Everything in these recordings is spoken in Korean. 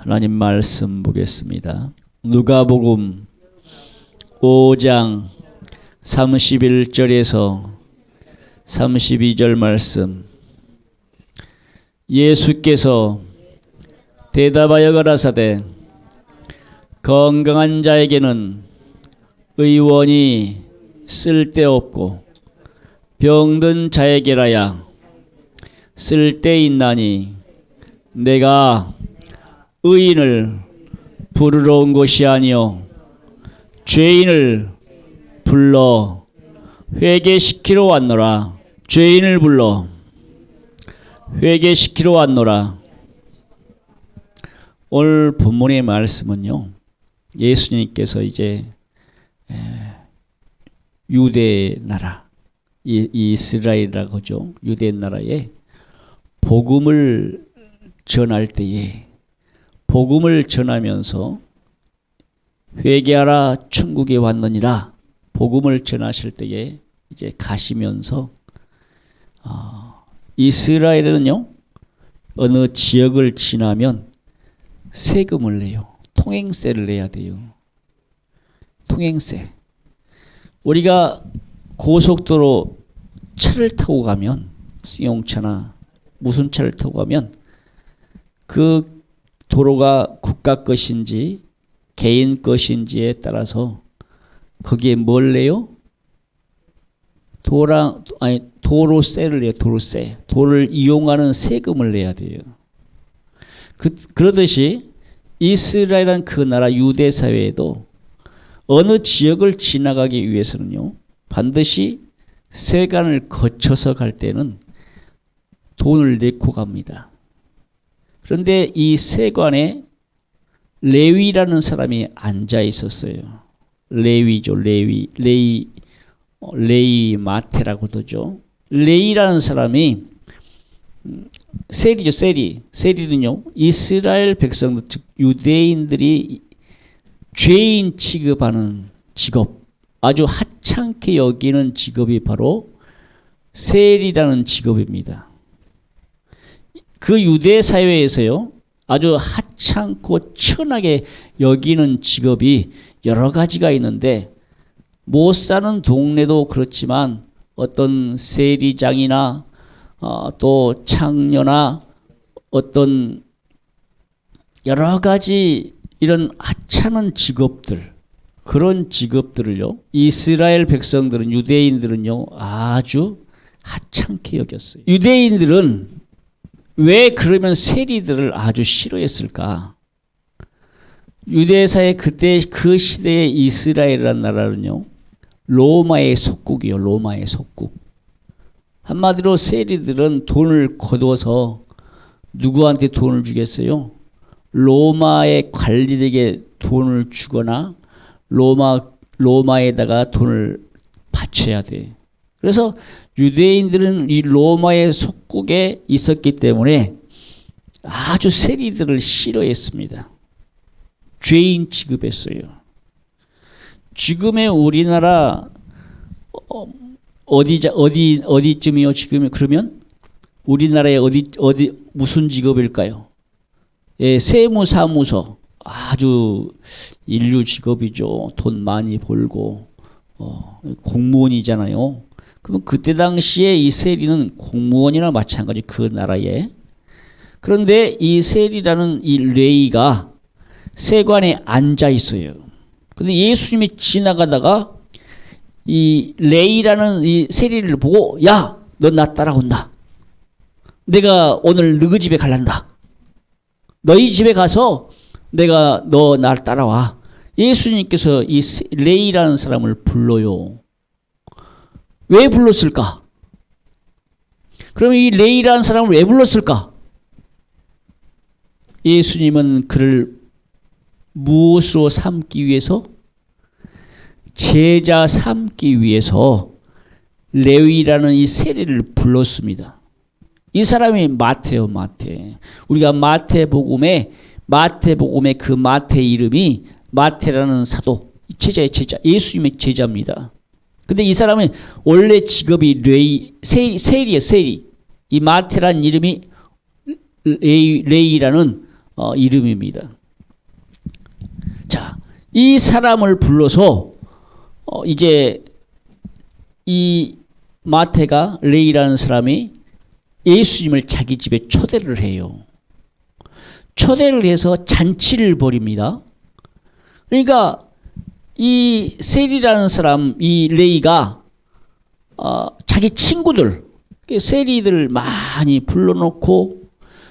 하나님 말씀 보겠습니다. 누가복음 5장 31절에서 32절 말씀. 예수께서 대답하여 가라사대 건강한 자에게는 의원이 쓸데없고 병든 자에게라야 쓸데있나니 내가 의인을 부르러 온 것이 아니요 죄인을 불러 회개시키러 왔노라. 죄인을 불러 회개시키러 왔노라. 오늘 본문의 말씀은요, 예수님께서 이제 유대 나라, 이스라엘이라고 하죠. 유대 나라에 복음을 전할 때에 복음을 전하면서 회개하라 천국에 왔느니라 복음을 전하실 때에 이제 가시면서 이스라엘은요, 어느 지역을 지나면 세금을 내요. 통행세를 내야 돼요. 통행세. 우리가 고속도로 차를 타고 가면, 승용차나 무슨 차를 타고 가면 그 도로가 국가 것인지 개인 것인지에 따라서 거기에 뭘 내요? 도로세를 내요. 도로세. 도로를 이용하는 세금을 내야 돼요. 그러듯이 이스라엘은 그 나라 유대 사회에도 어느 지역을 지나가기 위해서는요, 반드시 세관을 거쳐서 갈 때는 돈을 내고 갑니다. 그런데 이 세관에 레위라는 사람이 앉아 있었어요. 레위죠. 레위 마테라고도 하죠. 레위라는 사람이 세리죠. 세리는요, 이스라엘 백성들, 즉 유대인들이 죄인 취급하는 직업, 아주 하찮게 여기는 직업이 바로 세리라는 직업입니다. 그 유대 사회에서요, 아주 하찮고 천하게 여기는 직업이 여러 가지가 있는데, 못 사는 동네도 그렇지만 어떤 세리장이나 또 창녀나 어떤 여러 가지 이런 하찮은 직업들, 그런 직업들을요, 이스라엘 백성들은, 유대인들은요, 아주 하찮게 여겼어요. 유대인들은 왜 그러면 세리들을 아주 싫어했을까? 유대사회 그때 그 시대의 이스라엘이라는 나라는요, 로마의 속국이요. 로마의 속국. 한마디로 세리들은 돈을 거둬서 누구한테 돈을 주겠어요? 로마의 관리에게 돈을 주거나 로마에다가 돈을 바쳐야 돼. 그래서 유대인들은 이 로마의 속국에 있었기 때문에 아주 세리들을 싫어했습니다. 죄인 취급했어요. 지금의 우리나라 어디쯤이요? 지금 그러면 우리나라의 어디 무슨 직업일까요? 예, 세무사무소. 아주 인류 직업이죠. 돈 많이 벌고 공무원이잖아요. 그럼 그때 당시에 이 세리는 공무원이나 마찬가지 그 나라에. 그런데 이 세리라는 이 레위가 세관에 앉아 있어요. 근데 예수님이 지나가다가 이 레위라는 이 세리를 보고, 야, 너 나 따라온다. 내가 오늘 너희 집에 갈란다. 너희 집에 가서 내가 너 날 따라와. 예수님께서 이 레위라는 사람을 불러요. 왜 불렀을까? 그러면 이 레위라는 사람을 왜 불렀을까? 예수님은 그를 무엇으로 삼기 위해서? 제자 삼기 위해서 레위라는 이 세리를 불렀습니다. 이 사람이 마태요, 마태. 우리가 마태복음에 그 마태 이름이 마태라는 사도, 제자의 제자, 예수님의 제자입니다. 근데 이 사람은 원래 직업이 세리예요, 세리. 이 마태라는 이름이 레이라는 이름입니다. 자, 이 사람을 불러서 이제 이 마태가 레이라는 사람이 예수님을 자기 집에 초대를 해요. 초대를 해서 잔치를 벌입니다. 그러니까 이 셀이라는 사람, 이 레이가 자기 친구들, 세리들 많이 불러놓고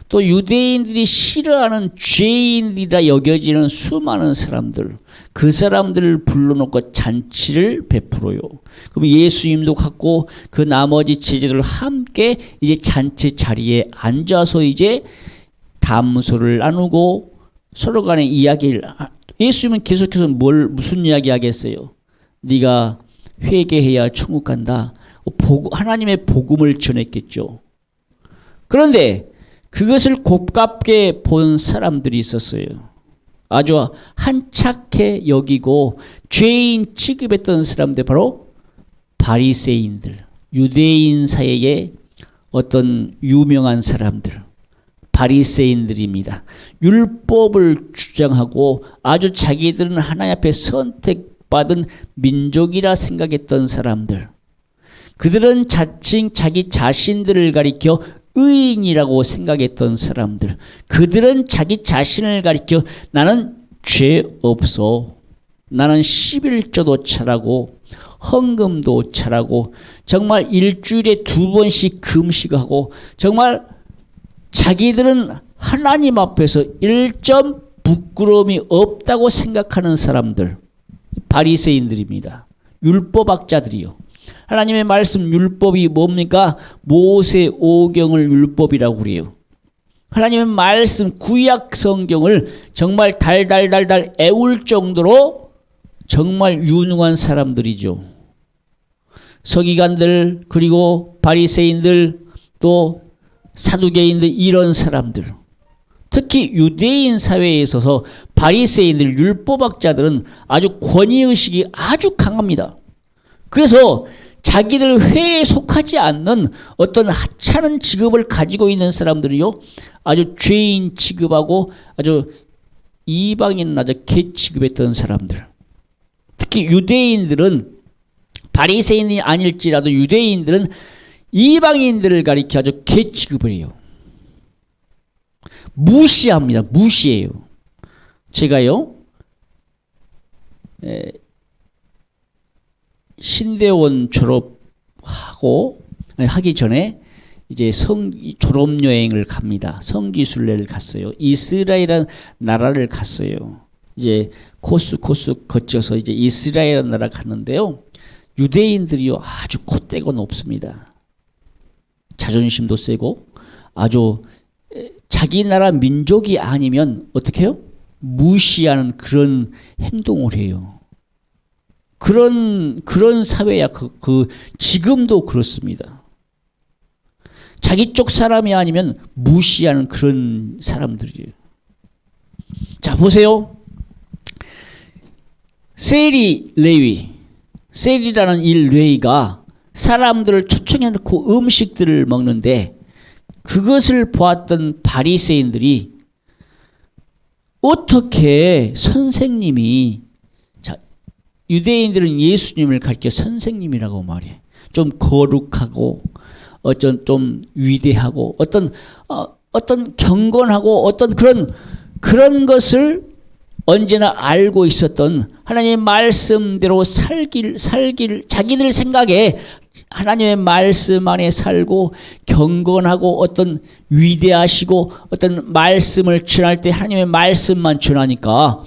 또 유대인들이 싫어하는 죄인이라 여겨지는 수많은 사람들, 그 사람들을 불러놓고 잔치를 베풀어요. 그럼 예수님도 갖고 그 나머지 제자들 함께 이제 잔치 자리에 앉아서 이제 담소를 나누고 서로 간의 이야기를, 예수님은 계속해서 무슨 이야기 하겠어요? 네가 회개해야 천국 간다. 하나님의 복음을 전했겠죠. 그런데 그것을 곱깝게 본 사람들이 있었어요. 아주 한착해 여기고 죄인 취급했던 사람들, 바로 바리새인들, 유대인 사이에 어떤 유명한 사람들, 바리새인들입니다. 율법을 주장하고 아주 자기들은 하나님 앞에 선택받은 민족이라 생각했던 사람들, 그들은 자칭 자기 자신들을 가리켜 의인이라고 생각했던 사람들, 그들은 자기 자신을 가리켜 나는 죄 없어, 나는 11조도 잘하고 헌금도 잘하고 정말 일주일에 2번씩 금식하고 정말 자기들은 하나님 앞에서 1점 부끄러움이 없다고 생각하는 사람들, 바리새인들입니다. 율법학자들이요. 하나님의 말씀 율법이 뭡니까? 모세 오경을 율법이라고 그래요. 하나님의 말씀 구약 성경을 정말 달달달달 애울 정도로 정말 유능한 사람들이죠. 서기관들, 그리고 바리새인들, 또 사두개인들, 이런 사람들, 특히 유대인 사회에 있어서 바리새인들, 율법학자들은 아주 권위의식이 아주 강합니다. 그래서 자기들 회에 속하지 않는 어떤 하찮은 직업을 가지고 있는 사람들이요, 아주 죄인 취급하고 아주 이방인은 아주 개 취급했던 사람들. 특히 유대인들은, 바리새인이 아닐지라도 유대인들은 이방인들을 가리켜 아주 개 취급을 해요. 무시합니다. 무시해요. 제가요, 신대원 하기 전에 이제 졸업 여행을 갑니다. 성지순례를 갔어요. 이스라엘이라는 나라를 갔어요. 이제 코스 거쳐서 이제 이스라엘이라는 나라 갔는데요. 유대인들이요, 아주 콧대가 높습니다. 자존심도 세고 아주 자기 나라 민족이 아니면 어떻게 해요? 무시하는 그런 행동을 해요. 그런 사회야. 지금도 그렇습니다. 자기 쪽 사람이 아니면 무시하는 그런 사람들이에요. 자, 보세요. 셀이라는 이 레위가 사람들을 초청해 놓고 음식들을 먹는데, 그것을 보았던 바리새인들이 어떻게 선생님이, 유대인들은 예수님을 가리켜 선생님이라고 말해. 좀 거룩하고 좀 위대하고 어떤 경건하고 어떤 그런 것을 언제나 알고 있었던, 하나님의 말씀대로 살길 자기들 생각에 하나님의 말씀 안에 살고 경건하고 어떤 위대하시고 어떤 말씀을 전할 때 하나님의 말씀만 전하니까,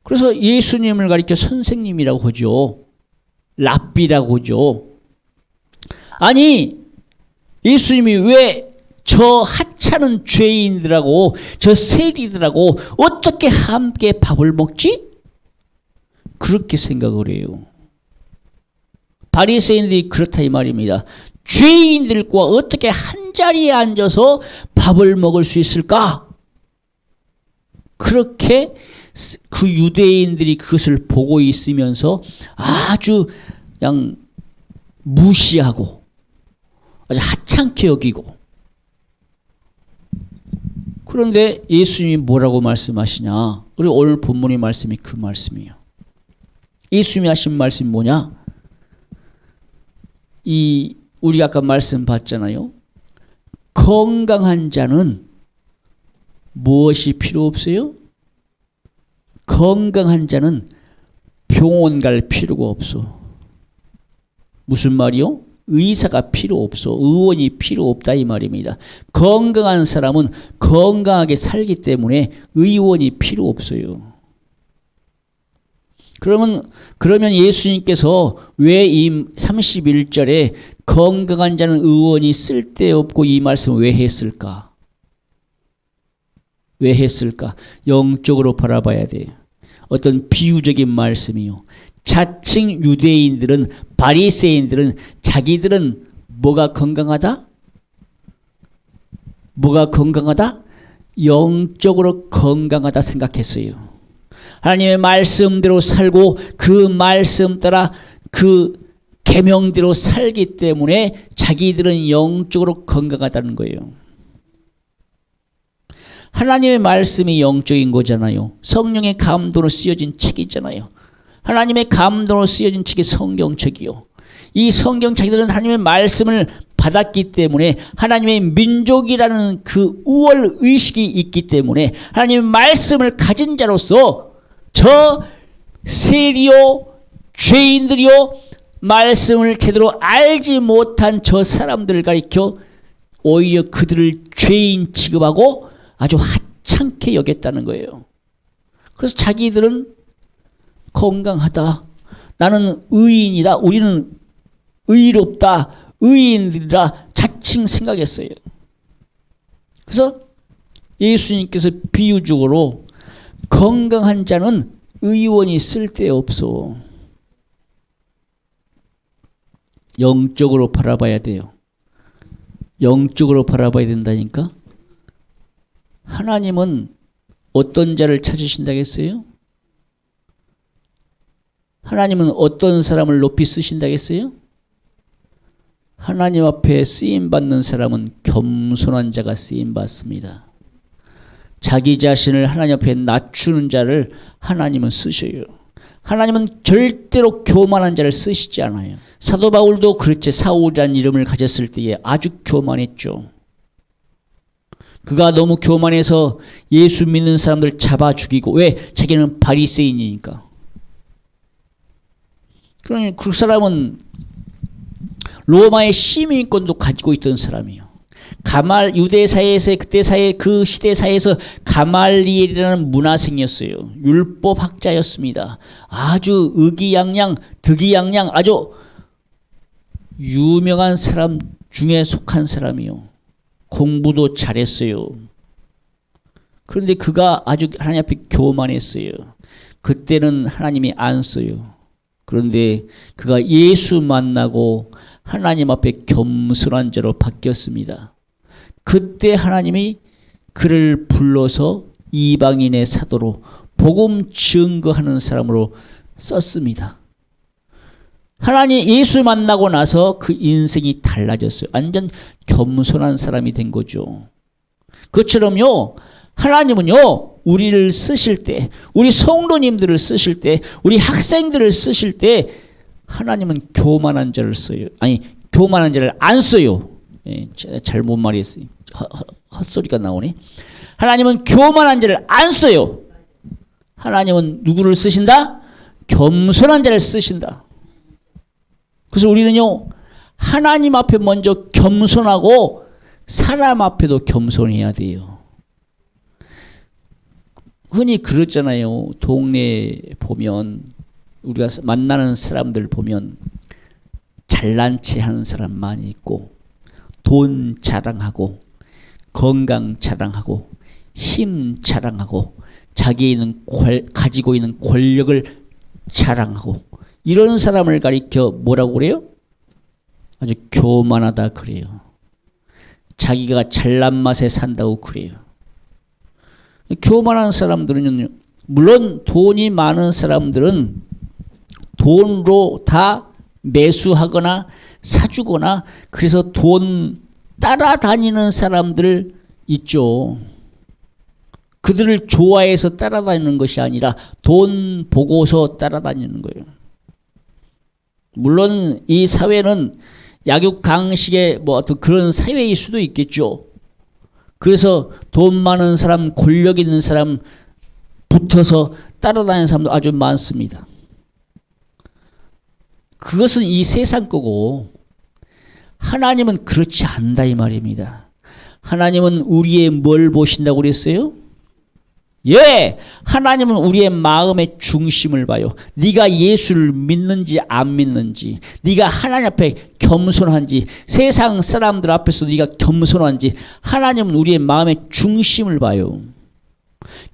그래서 예수님을 가리켜 선생님이라고 하죠. 랍비라고 하죠. 아니, 예수님이 왜 저 하찮은 죄인들하고 저 세리들하고 어떻게 함께 밥을 먹지? 그렇게 생각을 해요. 바리새인들이 그렇다 이 말입니다. 죄인들과 어떻게 한자리에 앉아서 밥을 먹을 수 있을까? 그렇게 그 유대인들이 그것을 보고 있으면서 아주 그냥 무시하고 아주 하찮게 여기고, 그런데 예수님이 뭐라고 말씀하시냐? 우리 오늘 본문의 말씀이 그 말씀이에요. 예수님이 하신 말씀이 뭐냐? 우리 아까 말씀 봤잖아요. 건강한 자는 무엇이 필요 없어요? 건강한 자는 병원 갈 필요가 없어. 무슨 말이요? 의사가 필요 없어. 의원이 필요 없다 이 말입니다. 건강한 사람은 건강하게 살기 때문에 의원이 필요 없어요. 그러면 예수님께서 왜 이 31절에 건강한 자는 의원이 쓸데없고 이 말씀을 왜 했을까? 왜 했을까? 영적으로 바라봐야 돼요. 어떤 비유적인 말씀이요. 자칭 유대인들은, 바리새인들은 자기들은 뭐가 건강하다? 뭐가 건강하다? 영적으로 건강하다 생각했어요. 하나님의 말씀대로 살고 그 말씀 따라 그 계명대로 살기 때문에 자기들은 영적으로 건강하다는 거예요. 하나님의 말씀이 영적인 거잖아요. 성령의 감동으로 쓰여진 책이잖아요. 하나님의 감동으로 쓰여진 책이 성경책이요. 이 성경 자기들은 하나님의 말씀을 받았기 때문에 하나님의 민족이라는 그 우월 의식이 있기 때문에 하나님의 말씀을 가진 자로서 저 세리요 죄인들이요 말씀을 제대로 알지 못한 저 사람들을 가리켜 오히려 그들을 죄인 취급하고 아주 하찮게 여겼다는 거예요. 그래서 자기들은 건강하다. 나는 의인이다. 우리는 의롭다. 의인들이라 자칭 생각했어요. 그래서 예수님께서 비유적으로 건강한 자는 의원이 쓸데없어. 영적으로 바라봐야 돼요. 영적으로 바라봐야 된다니까. 하나님은 어떤 자를 찾으신다겠어요? 하나님은 어떤 사람을 높이 쓰신다겠어요? 하나님 앞에 쓰임받는 사람은 겸손한 자가 쓰임받습니다. 자기 자신을 하나님 앞에 낮추는 자를 하나님은 쓰셔요. 하나님은 절대로 교만한 자를 쓰시지 않아요. 사도 바울도 그렇지. 사울이라는 이름을 가졌을 때에 아주 교만했죠. 그가 너무 교만해서 예수 믿는 사람들 잡아 죽이고, 왜? 자기는 바리새인이니까. 그러니 그 사람은 로마의 시민권도 가지고 있던 사람이에요. 유대 사회에서 그때 사회 그 시대 사회에서 가말리엘이라는 문화생이었어요. 율법학자였습니다. 아주 의기양양, 득이양양 아주 유명한 사람 중에 속한 사람이요. 공부도 잘했어요. 그런데 그가 아주 하나님 앞에 교만했어요. 그때는 하나님이 안 써요. 그런데 그가 예수 만나고 하나님 앞에 겸손한 자로 바뀌었습니다. 그때 하나님이 그를 불러서 이방인의 사도로 복음 증거하는 사람으로 썼습니다. 하나님 예수 만나고 나서 그 인생이 달라졌어요. 완전 겸손한 사람이 된 거죠. 그처럼요, 하나님은요, 우리를 쓰실 때, 우리 성도님들을 쓰실 때, 우리 학생들을 쓰실 때, 하나님은 교만한 자를 써요. 아니, 교만한 자를 안 써요. 예, 잘못 말했어요. 헛소리가 나오네. 하나님은 교만한 자를 안 써요. 하나님은 누구를 쓰신다? 겸손한 자를 쓰신다. 그래서 우리는요, 하나님 앞에 먼저 겸손하고 사람 앞에도 겸손해야 돼요. 흔히 그렇잖아요. 동네에 보면 우리가 만나는 사람들 보면 잘난 체 하는 사람 많이 있고, 돈 자랑하고, 건강 자랑하고, 힘 자랑하고, 가지고 있는 권력을 자랑하고, 이런 사람을 가리켜 뭐라고 그래요? 아주 교만하다 그래요. 자기가 잘난 맛에 산다고 그래요. 교만한 사람들은요, 물론 돈이 많은 사람들은 돈으로 다 매수하거나 사주거나 그래서 돈 따라다니는 사람들 있죠. 그들을 좋아해서 따라다니는 것이 아니라 돈 보고서 따라다니는 거예요. 물론 이 사회는 약육강식의 뭐 어떤 그런 사회일 수도 있겠죠. 그래서 돈 많은 사람, 권력 있는 사람 붙어서 따라다니는 사람도 아주 많습니다. 그것은 이 세상 거고 하나님은 그렇지 않다 이 말입니다. 하나님은 우리의 뭘 보신다고 그랬어요? 예, 하나님은 우리의 마음의 중심을 봐요. 네가 예수를 믿는지 안 믿는지, 네가 하나님 앞에 겸손한지, 세상 사람들 앞에서 네가 겸손한지, 하나님은 우리의 마음의 중심을 봐요.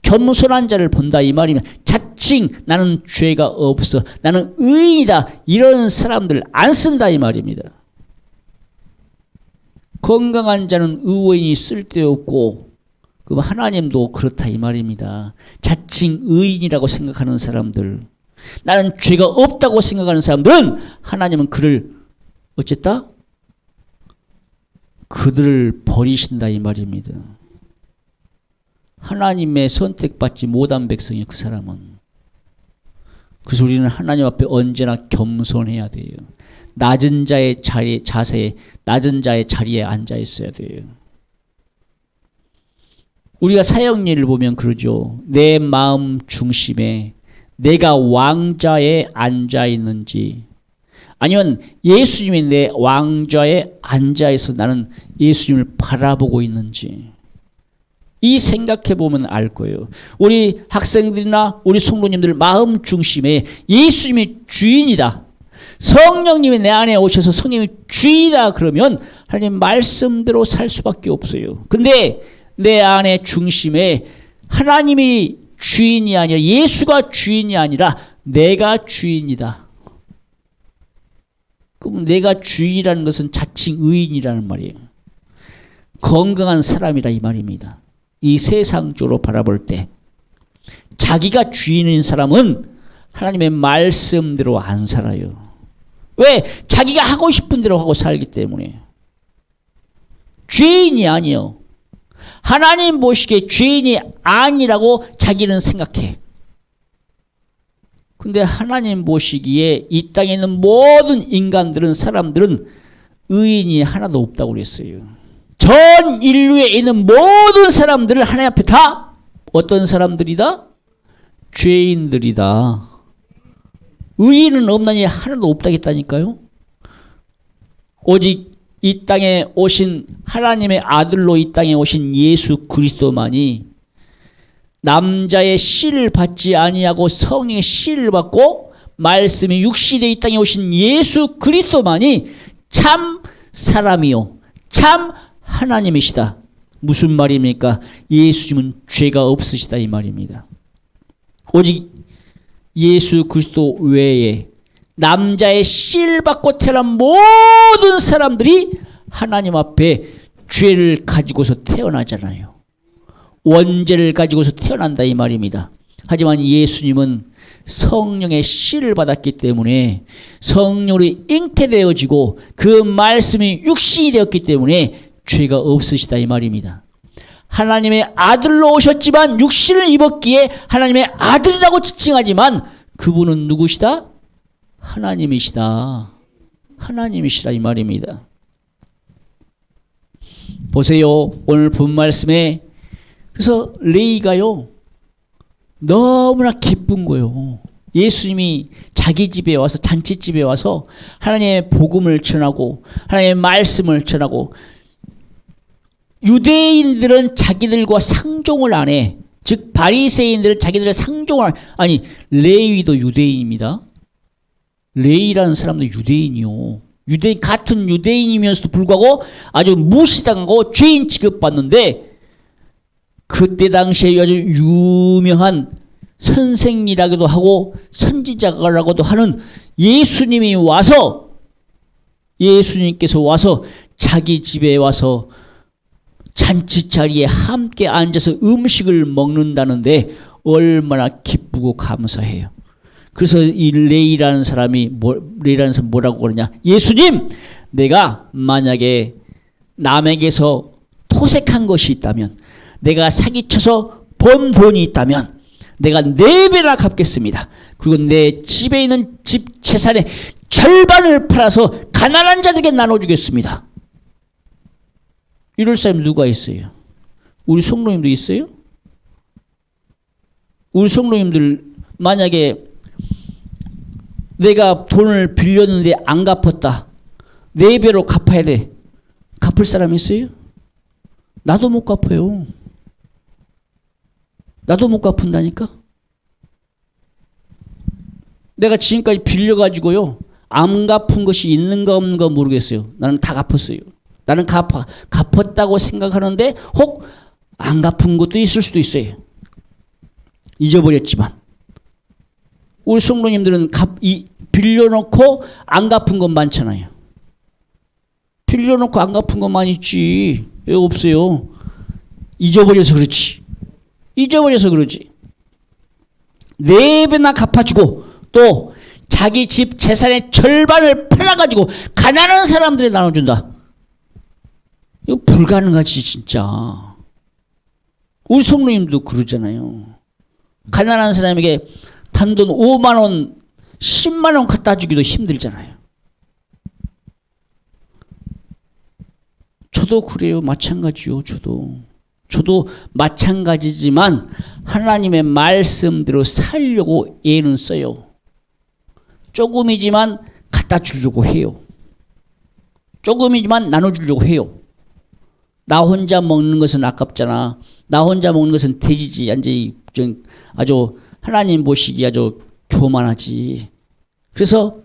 겸손한 자를 본다 이 말이면 자칭 나는 죄가 없어, 나는 의인이다, 이런 사람들 안 쓴다 이 말입니다. 건강한 자는 의인이 쓸데없고, 그럼 하나님도 그렇다 이 말입니다. 자칭 의인이라고 생각하는 사람들, 나는 죄가 없다고 생각하는 사람들은 하나님은 그를 어쨌다? 그들을 버리신다 이 말입니다. 하나님의 선택받지 못한 백성이 그 사람은. 그래서 우리는 하나님 앞에 언제나 겸손해야 돼요. 낮은 자의 자세에, 낮은 자의 자리에 앉아 있어야 돼요. 우리가 사형리를 보면 그러죠. 내 마음 중심에 내가 왕좌에 앉아 있는지, 아니면 예수님이 내 왕좌에 앉아 있어 나는 예수님을 바라보고 있는지, 이 생각해 보면 알 거예요. 우리 학생들이나 우리 성도님들 마음 중심에 예수님이 주인이다, 성령님이 내 안에 오셔서 성령님이 주인이다 그러면 하나님 말씀대로 살 수밖에 없어요. 근데 내 안에 중심에 하나님이 주인이 아니라, 예수가 주인이 아니라 내가 주인이다. 그럼 내가 주인이라는 것은 자칭 의인이라는 말이에요. 건강한 사람이라 이 말입니다. 이 세상적으로 바라볼 때 자기가 주인인 사람은 하나님의 말씀대로 안 살아요. 왜? 자기가 하고 싶은 대로 하고 살기 때문에. 죄인이 아니요. 하나님 보시기에 죄인이 아니라고 자기는 생각해. 근데 하나님 보시기에 이 땅에 있는 모든 인간들은, 사람들은 의인이 하나도 없다고 그랬어요. 전 인류에 있는 모든 사람들을 하나님 앞에 다 어떤 사람들이다? 죄인들이다. 의인은 없나니 하나도 없다겠다니까요. 오직 이 땅에 오신 하나님의 아들로 이 땅에 오신 예수 그리스도만이 남자의 씨를 받지 아니하고 성령의 씨를 받고 말씀이 육신에 이 땅에 오신 예수 그리스도만이 참 사람이요 참 하나님이시다. 무슨 말입니까? 예수님은 죄가 없으시다 이 말입니다. 오직 예수 그리스도 외에 남자의 씨를 받고 태어난 모든 사람들이 하나님 앞에 죄를 가지고서 태어나잖아요. 원죄를 가지고서 태어난다 이 말입니다. 하지만 예수님은 성령의 씨를 받았기 때문에 성령으로 잉태되어지고 그 말씀이 육신이 되었기 때문에 죄가 없으시다 이 말입니다. 하나님의 아들로 오셨지만 육신을 입었기에 하나님의 아들이라고 지칭하지만 그분은 누구시다? 하나님이시다. 하나님이시라 이 말입니다. 보세요. 오늘 본 말씀에 그래서 레위가요 너무나 기쁜 거예요. 예수님이 자기 집에 와서, 잔치집에 와서 하나님의 복음을 전하고 하나님의 말씀을 전하고, 유대인들은 자기들과 상종을 안 해. 즉 바리새인들은 자기들의 상종을 아니, 레위도 유대인입니다. 레위라는 사람도 유대인이요. 유대인 같은 유대인이면서도 불구하고 아주 무시당하고 죄인 취급받는데, 그때 당시에 아주 유명한 선생이라고도 하고 선지자라고도 하는 예수님이 와서, 예수님께서 와서 자기 집에 와서 잔치 자리에 함께 앉아서 음식을 먹는다는데 얼마나 기쁘고 감사해요. 그래서 이 레위라는 사람이 뭐라고 그러냐? 예수님, 내가 만약에 남에게서 토색한 것이 있다면, 내가 사기쳐서 번 돈이 있다면 내가 4배나 갚겠습니다. 그리고 내 집에 있는 집 재산의 절반을 팔아서 가난한 자들에게 나눠주겠습니다. 이럴 사람이 누가 있어요? 우리 성도님도 있어요? 우리 성도님들 만약에 내가 돈을 빌렸는데 안 갚았다. 4배로 갚아야 돼. 갚을 사람 있어요? 나도 못 갚아요. 나도 못 갚은다니까? 내가 지금까지 빌려가지고요. 안 갚은 것이 있는가 없는가 모르겠어요. 나는 다 갚았어요. 나는 갚았다고 생각하는데 혹 안 갚은 것도 있을 수도 있어요. 잊어버렸지만. 우리 성도님들은 빌려놓고 안 갚은 것 많잖아요. 빌려놓고 안 갚은 것만 있지. 왜 없어요? 잊어버려서 그렇지. 잊어버려서 그러지. 4배나 갚아주고 또 자기 집 재산의 절반을 팔아가지고 가난한 사람들에 나눠준다. 이거 불가능하지 진짜. 우리 성도님도 그러잖아요. 가난한 사람에게 단돈 5만 원, 10만 원 갖다 주기도 힘들잖아요. 저도 그래요. 마찬가지요. 저도 마찬가지지만 하나님의 말씀대로 살려고 애는 써요. 조금이지만 갖다 주려고 해요. 조금이지만 나눠주려고 해요. 나 혼자 먹는 것은 아깝잖아. 나 혼자 먹는 것은 돼지지. 아주 하나님 보시기에 아주 교만하지. 그래서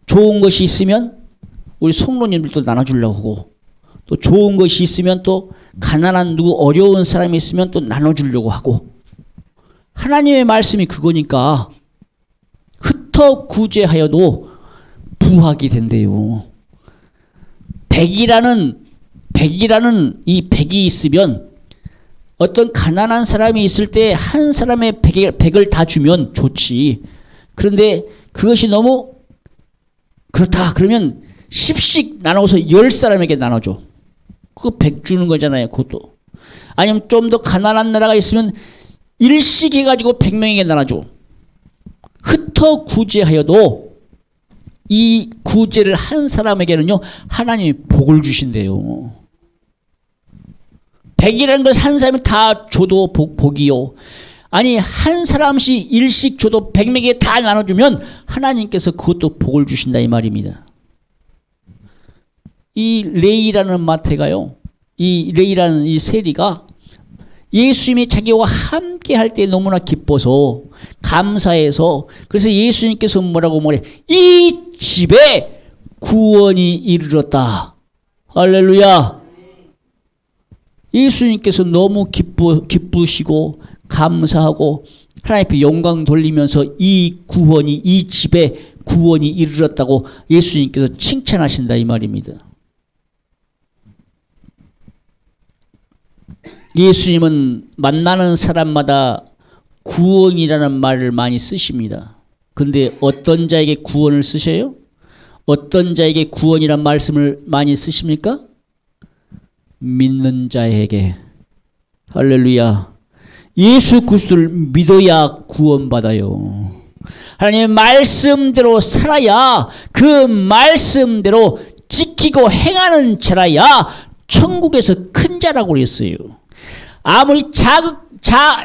좋은 것이 있으면 우리 성도님들도 나눠주려고 하고 또 좋은 것이 있으면 또 가난한 누구 어려운 사람이 있으면 또 나눠주려고 하고 하나님의 말씀이 그거니까 흩어 구제하여도 부하게 된대요. 백이라는 이 백이 있으면 어떤 가난한 사람이 있을 때 한 사람의 백을 다 주면 좋지. 그런데 그것이 너무 그렇다. 그러면 10씩 나눠서 10사람에게 나눠줘. 그거 100 주는 거잖아요. 그것도. 아니면 좀 더 가난한 나라가 있으면 1씩 해가지고 100명에게 나눠줘. 흩어 구제하여도 이 구제를 한 사람에게는요. 하나님이 복을 주신대요. 100이라는 것은 한 사람이 다 줘도 복이요. 아니 한 사람씩 1씩 줘도 100명에게 다 나눠주면 하나님께서 그것도 복을 주신다 이 말입니다. 이 레이라는 마태가요. 이 레이라는 이 세리가 예수님이 자기와 함께 할 때 너무나 기뻐서 감사해서 그래서 예수님께서 뭐라고 말해? 이 집에 구원이 이르렀다. 할렐루야. 예수님께서 너무 기쁘시고 감사하고 하나님 앞에 영광 돌리면서 이 집에 구원이 이르렀다고 예수님께서 칭찬하신다 이 말입니다. 예수님은 만나는 사람마다 구원이라는 말을 많이 쓰십니다. 근데 어떤 자에게 구원을 쓰셔요? 어떤 자에게 구원이란 말씀을 많이 쓰십니까? 믿는 자에게. 할렐루야. 예수 그리스도를 믿어야 구원받아요. 하나님의 말씀대로 살아야 그 말씀대로 지키고 행하는 자라야 천국에서 큰 자라고 그랬어요. 아무리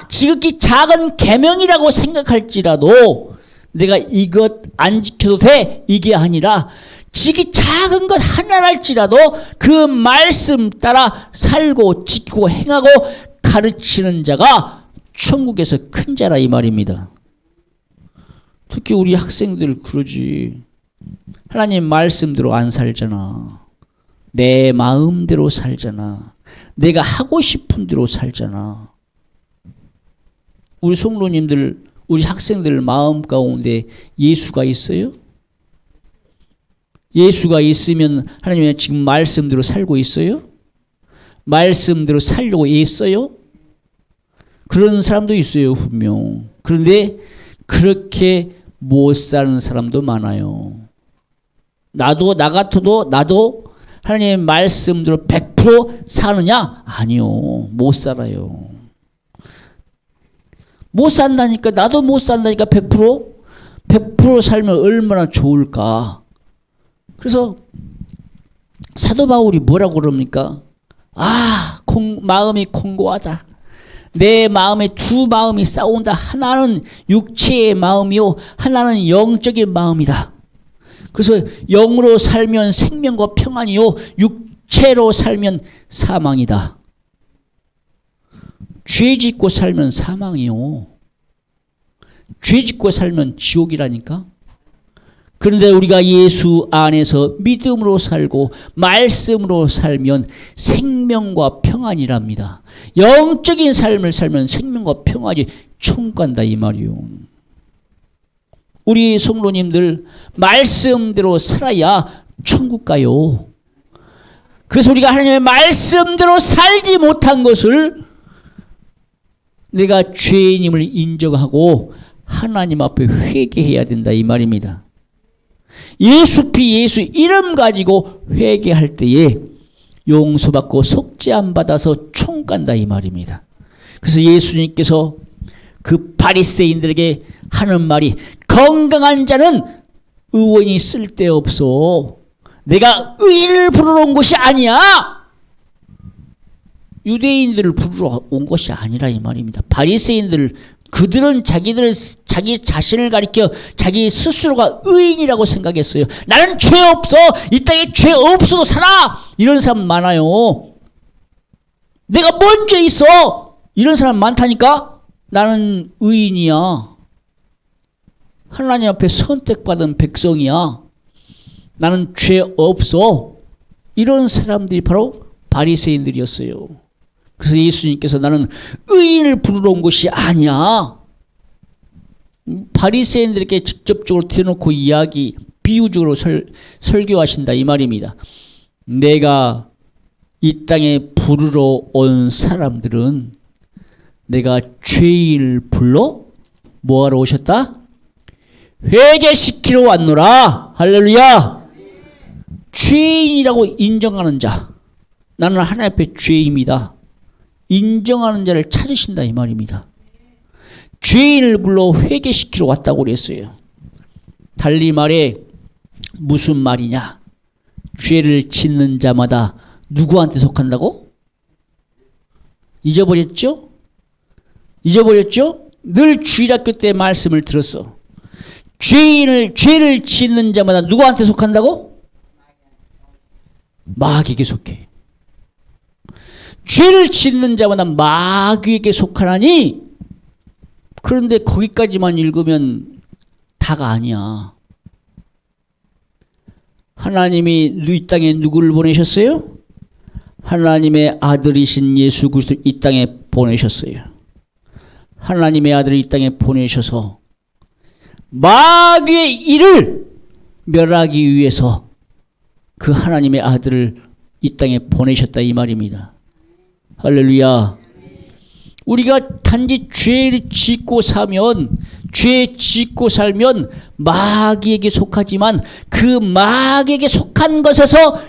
지극히 작은 계명이라고 생각할지라도 내가 이것 안 지켜도 돼 이게 아니라 지극히 작은 것 하나랄지라도 그 말씀 따라 살고 지키고 행하고 가르치는 자가 천국에서 큰 자라 이 말입니다. 특히 우리 학생들 그러지. 하나님 말씀대로 안 살잖아. 내 마음대로 살잖아. 내가 하고 싶은 대로 살잖아. 우리 성도님들, 우리 학생들 마음 가운데 예수가 있어요? 예수가 있으면 하나님이 지금 말씀대로 살고 있어요? 말씀대로 살려고 애써요? 그런 사람도 있어요, 분명. 그런데 그렇게 못 사는 사람도 많아요. 나 같아도 나도 하나님의 말씀대로 100% 사느냐? 아니요. 못 살아요. 못 산다니까. 나도 못 산다니까. 100% 살면 얼마나 좋을까. 그래서 사도 바울이 뭐라고 그럽니까? 마음이 공고하다. 내 마음에 두 마음이 싸운다. 하나는 육체의 마음이요, 하나는 영적인 마음이다. 그래서 영으로 살면 생명과 평안이요, 육체로 살면 사망이다. 죄 짓고 살면 사망이요, 죄 짓고 살면 지옥이라니까. 그런데 우리가 예수 안에서 믿음으로 살고 말씀으로 살면 생명과 평안이랍니다. 영적인 삶을 살면 생명과 평안이 천국 간다 이 말이요. 우리 성도님들 말씀대로 살아야 천국 가요. 그래서 우리가 하나님의 말씀대로 살지 못한 것을 내가 죄인임을 인정하고 하나님 앞에 회개해야 된다 이 말입니다. 예수 피 예수 이름 가지고 회개할 때에 용서받고 속죄 안 받아서 총 간다 이 말입니다. 그래서 예수님께서 그 바리새인들에게 하는 말이, 건강한 자는 의원이 쓸데없어. 내가 의인을 부르러 온 것이 아니야. 유대인들을 부르러 온 것이 아니라 이 말입니다. 바리새인들, 그들은 자기 자신을 가리켜 자기 스스로가 의인이라고 생각했어요. 나는 죄 없어. 이 땅에 죄 없어도 살아. 이런 사람 많아요. 내가 뭔 죄 있어. 이런 사람 많다니까. 나는 의인이야. 하나님 앞에 선택받은 백성이야. 나는 죄 없어. 이런 사람들이 바로 바리새인들이었어요. 그래서 예수님께서 나는 의인을 부르러 온 것이 아니야. 바리새인들에게 직접적으로 대놓고 이야기, 비유적으로 설교하신다 이 말입니다. 내가 이 땅에 부르러 온 사람들은 내가 죄인을 불러 뭐하러 오셨다? 회개시키러 왔노라. 할렐루야. 죄인이라고 인정하는 자, 나는 하나님 앞에 죄인이다 인정하는 자를 찾으신다 이 말입니다. 죄인을 불러 회개시키러 왔다고 그랬어요. 달리 말해 무슨 말이냐? 죄를 짓는 자마다 누구한테 속한다고? 잊어버렸죠? 늘 주일학교 때 말씀을 들었어. 죄를 짓는 자마다 누구한테 속한다고? 마귀에게 속해. 죄를 짓는 자마다 마귀에게 속하나니. 그런데 거기까지만 읽으면 다가 아니야. 하나님이 이 땅에 누구를 보내셨어요? 하나님의 아들이신 예수 그리스도를 이 땅에 보내셨어요. 하나님의 아들을 이 땅에 보내셔서 마귀의 일을 멸하기 위해서 그 하나님의 아들을 이 땅에 보내셨다 이 말입니다. 할렐루야. 우리가 단지 죄를 짓고 살면 마귀에게 속하지만 그 마귀에게 속한 것에서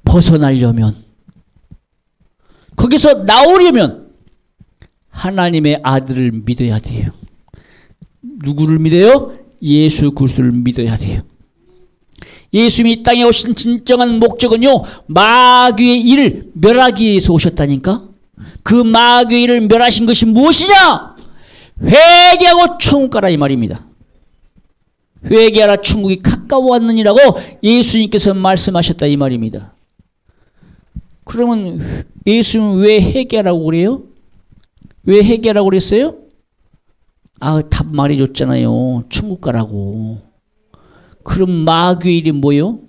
벗어나려면, 거기서 나오려면 하나님의 아들을 믿어야 돼요. 누구를 믿어요? 예수 그리스도를 믿어야 돼요. 예수님이 이 땅에 오신 진정한 목적은요, 마귀의 일을 멸하기 위해서 오셨다니까. 그 마귀의 일을 멸하신 것이 무엇이냐? 회개하고 천국 가라 이 말입니다. 회개하라 천국이 가까워 왔느니라고 예수님께서 말씀하셨다 이 말입니다. 그러면 예수님은 왜 회개하라고 그래요? 왜 회개하라고 그랬어요? 답 말해줬잖아요. 천국 가라고. 그럼 마귀의 일이 뭐요?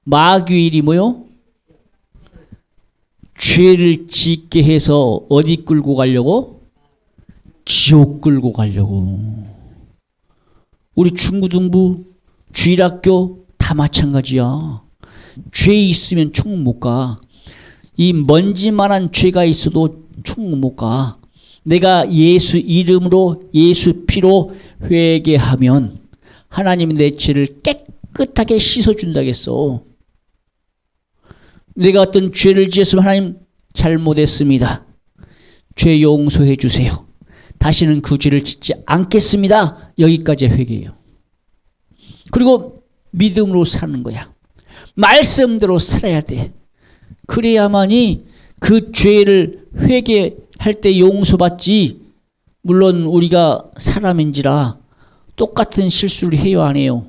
마귀의 일이 뭐요? 죄를 짓게 해서 어디 끌고 가려고? 지옥 끌고 가려고. 우리 중고등부, 주일학교 다 마찬가지야. 죄 있으면 천국 못 가. 이 먼지만한 죄가 있어도 천국 못 가. 내가 예수 이름으로 예수 피로 회개하면 하나님이 내 죄를 깨끗하게 씻어준다겠어. 내가 어떤 죄를 지었으면 하나님 잘못했습니다. 죄 용서해 주세요. 다시는 그 죄를 짓지 않겠습니다. 여기까지 회개해요. 그리고 믿음으로 사는 거야. 말씀대로 살아야 돼. 그래야만이 그 죄를 회개할 때 용서받지. 물론 우리가 사람인지라 똑같은 실수를 해요, 안 해요?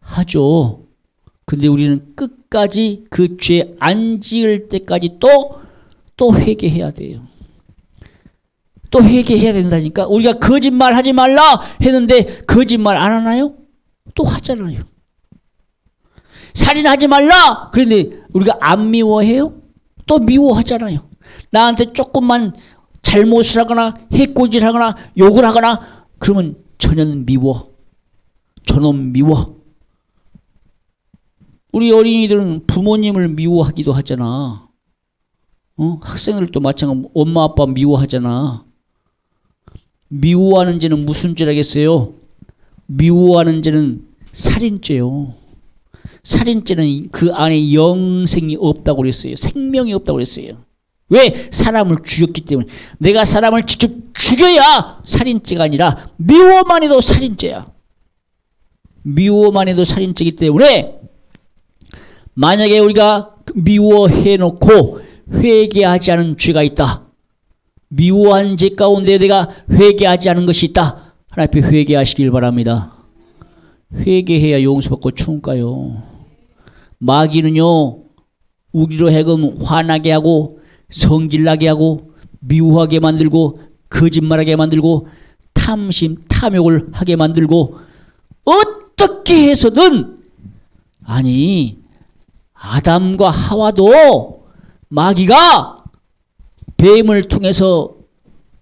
하죠. 근데 우리는 끝까지 그 죄 안 지을 때까지 또 회개해야 돼요. 또 회개해야 된다니까. 우리가 거짓말 하지 말라 했는데 거짓말 안 하나요? 또 하잖아요. 살인하지 말라 그런데 우리가 안 미워해요? 또 미워하잖아요. 나한테 조금만 잘못을 하거나 해코지를 하거나 욕을 하거나 그러면 저녀는 미워. 저놈 미워. 우리 어린이들은 부모님을 미워하기도 하잖아. 학생들도 마찬가지로 엄마 아빠 미워하잖아. 미워하는 죄는 무슨 죄라겠어요? 미워하는 죄는 살인죄요. 살인죄는 그 안에 영생이 없다고 그랬어요. 생명이 없다고 그랬어요. 왜? 사람을 죽였기 때문에. 내가 사람을 직접 죽여야 살인죄가 아니라 미워만 해도 살인죄야. 미워만 해도 살인죄이기 때문에 만약에 우리가 미워해놓고 회개하지 않은 죄가 있다. 미워한 죄 가운데 내가 회개하지 않은 것이 있다. 하나님 앞에 회개하시길 바랍니다. 회개해야 용서받고 충가요. 마귀는요, 우리로 하여금 화나게 하고 성질나게 하고 미워하게 만들고 거짓말하게 만들고 탐심, 탐욕을 하게 만들고 어떻게 해서든 아니 아담과 하와도 마귀가 뱀을 통해서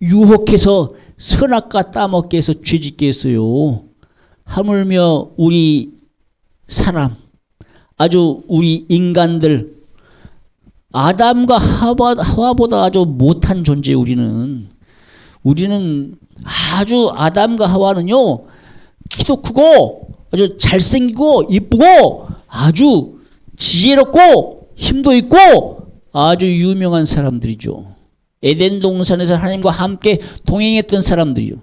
유혹해서 선악과 따먹게 해서 죄짓게 했어요. 하물며 우리 사람 아주 우리 인간들 아담과 하와보다 아주 못한 존재 우리는 아주 아담과 하와는요 키도 크고 아주 잘생기고 이쁘고 아주 지혜롭고 힘도 있고 아주 유명한 사람들이죠. 에덴 동산에서 하나님과 함께 동행했던 사람들이요.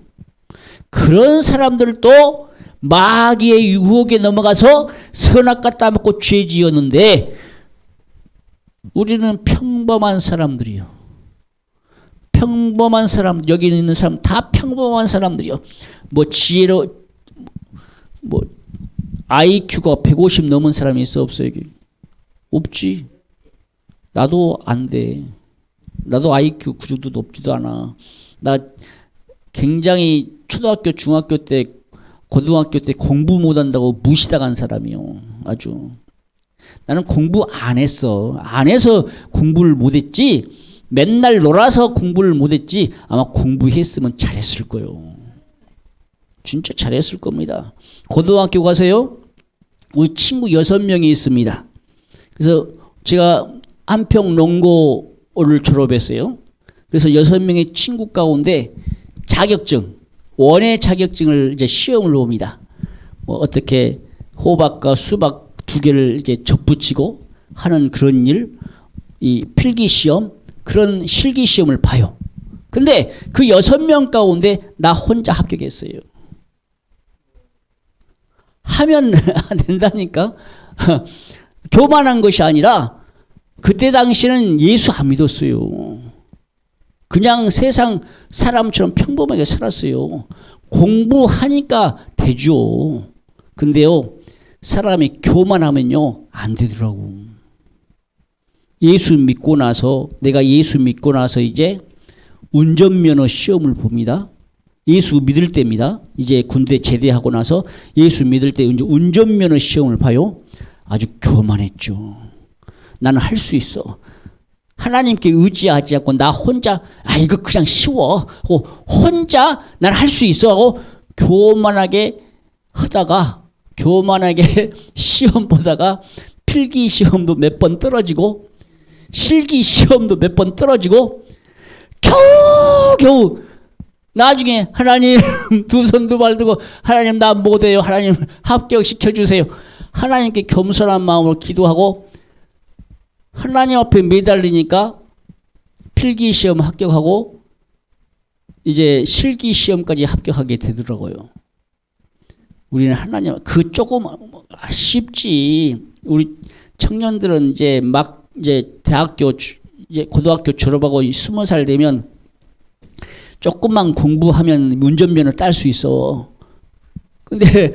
그런 사람들도 마귀의 유혹에 넘어가서 선악과 따먹고 죄 지었는데 우리는 평범한 사람들이요. 평범한 사람, 여기 있는 사람 다 평범한 사람들이요. 뭐 지혜로 뭐 IQ가 150 넘은 사람이 있어 없어 여기? 없지. 나도 안 돼. 나도 IQ 그 정도 높지도 않아. 나 굉장히 초등학교, 중학교 때, 고등학교 때 공부 못한다고 무시당한 사람이요. 아주. 나는 공부 안 했어. 안 해서 공부를 못했지. 맨날 놀아서 공부를 못했지. 아마 공부했으면 잘했을 거요. 진짜 잘했을 겁니다. 고등학교 가서요. 우리 친구 6명이 있습니다. 그래서 제가 한평농고를 졸업했어요. 그래서 6명의 친구 가운데 자격증, 원예 자격증을 이제 시험을 봅니다. 뭐 어떻게 호박과 수박 2개를 이제 접붙이고 하는 그런 일, 이 필기 시험, 그런 실기 시험을 봐요. 근데 그 6명 가운데 나 혼자 합격했어요. 하면 안 된다니까. 교만한 것이 아니라 그때 당시는 예수 안 믿었어요. 그냥 세상 사람처럼 평범하게 살았어요. 공부하니까 되죠. 근데요, 사람이 교만하면요, 안 되더라고. 예수 믿고 나서, 내가 예수 믿고 나서 이제 운전면허 시험을 봅니다. 예수 믿을 때입니다. 이제 군대 제대하고 나서 예수 믿을 때 이제 운전면허 시험을 봐요. 아주 교만했죠. 나는 할 수 있어. 하나님께 의지하지 않고 나 혼자 이거 그냥 쉬워 하고 혼자 난 할 수 있어 하고 교만하게 하다가 교만하게 시험 보다가 필기 시험도 몇 번 떨어지고 실기 시험도 몇 번 떨어지고 겨우 나중에 하나님 두 손 두 발 들고 하나님 나 못해요. 하나님 합격시켜주세요. 하나님께 겸손한 마음으로 기도하고 하나님 앞에 매달리니까 필기시험 합격하고 이제 실기 시험까지 합격하게 되더라고요. 우리는 하나님 그 조금 쉽지. 우리 청년들은 이제 막 이제 대학교 이제 고등학교 졸업하고 20살 되면 조금만 공부하면 운전면허 딸 수 있어. 근데